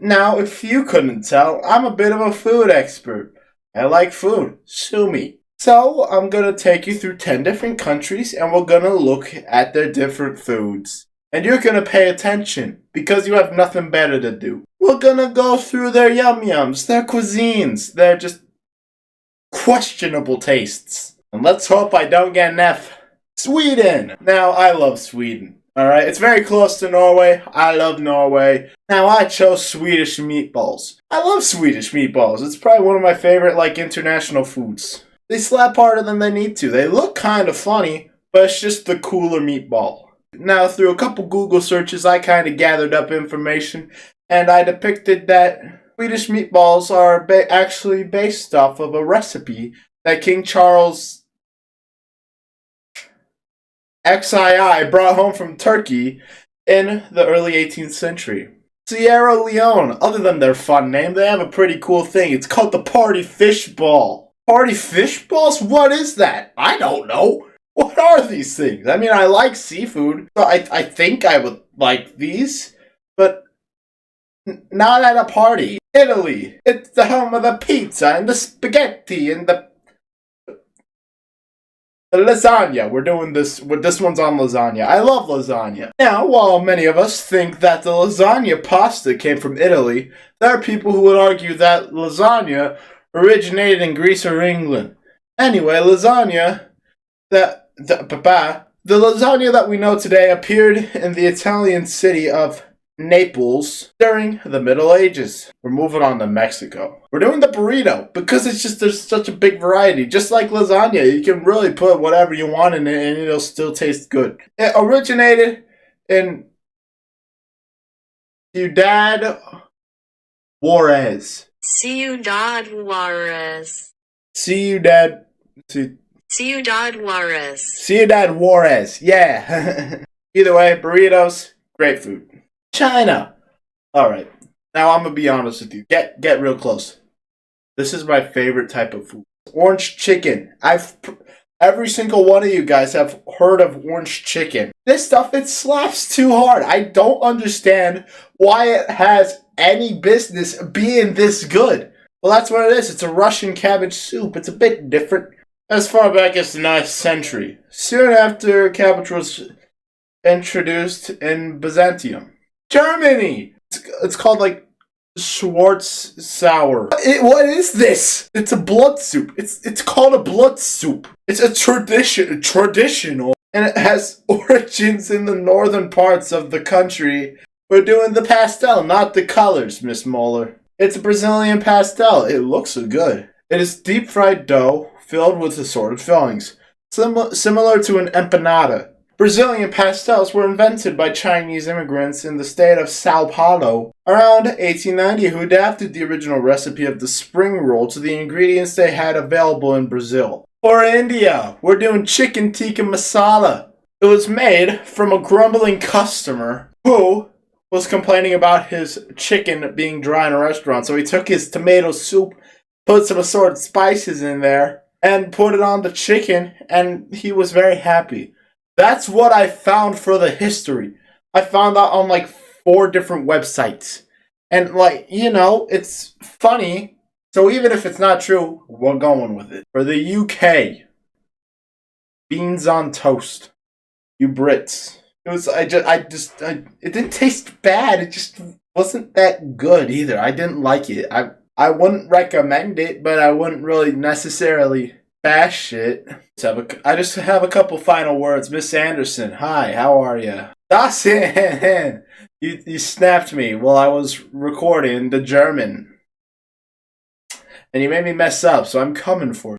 Now, if you couldn't tell, I'm a bit of a food expert. I like food. Sue me. So, I'm gonna take you through 10 different countries and we're gonna look at their different foods. And you're gonna pay attention because you have nothing better to do. We're gonna go through their yum yums, their cuisines, their just questionable tastes. And let's hope I don't get an F. Sweden! Now, I love Sweden. Alright, it's very close to Norway. I love Norway. Now, I chose Swedish meatballs. I love Swedish meatballs. It's probably one of my favorite, international foods. They slap harder than they need to. They look kind of funny, but it's just the cooler meatball. Now, through a couple Google searches, I kind of gathered up information, and I depicted that Swedish meatballs are actually based off of a recipe that King Charles XII brought home from Turkey in the early 18th century. Sierra Leone, other than their fun name, they have a pretty cool thing. It's called the party fish ball. Party fish balls? What is that? I don't know. What are these things? I mean, I like seafood, so I think I would like these, but not at a party. Italy. It's the home of the pizza and the spaghetti and the lasagna. We're doing this one's on lasagna. I love lasagna. Now, while many of us think that the lasagna pasta came from Italy, there are people who would argue that lasagna originated in Greece or England. Anyway, the lasagna that we know today appeared in the Italian city of Naples during the Middle Ages. We're moving on to Mexico. We're doing the burrito because there's such a big variety. Just like lasagna, you can really put whatever you want in it and it'll still taste good. It originated in Ciudad Juarez. Ciudad Juarez. Ciudad Juarez, yeah. Either way, burritos, great food. China. Alright, now I'm gonna be honest with you. Get real close. This is my favorite type of food. Orange chicken. Every single one of you guys have heard of orange chicken. This stuff, it slaps too hard. I don't understand why it has any business being this good. Well, that's what it is. It's a Russian cabbage soup. It's a bit different. As far back as the 9th century, soon after cabbage was introduced in Byzantium. Germany! It's called Schwarz Sauer. What is this? It's a blood soup. It's called a blood soup. It's a traditional, and it has origins in the northern parts of the country. We're doing the pastel, not the colors, Miss Moeller. It's a Brazilian pastel. It looks so good. It is deep fried dough filled with assorted fillings, similar to an empanada. Brazilian pastels were invented by Chinese immigrants in the state of Sao Paulo around 1890 who adapted the original recipe of the spring roll to the ingredients they had available in Brazil. For India, we're doing chicken tikka masala. It was made from a grumbling customer who was complaining about his chicken being dry in a restaurant, so he took his tomato soup, put some assorted spices in there, and put it on the chicken, and he was very happy. That's what I found for the history. I found that on 4 different websites. And it's funny. So even if it's not true, we're going with it. For the UK, beans on toast. You Brits. It didn't taste bad. It just wasn't that good either. I didn't like it. I wouldn't recommend it, but I wouldn't really necessarily bash it. I just have a couple final words. Miss Anderson, hi, how are you? Dawson, you snapped me while I was recording the German. And you made me mess up, so I'm coming for you.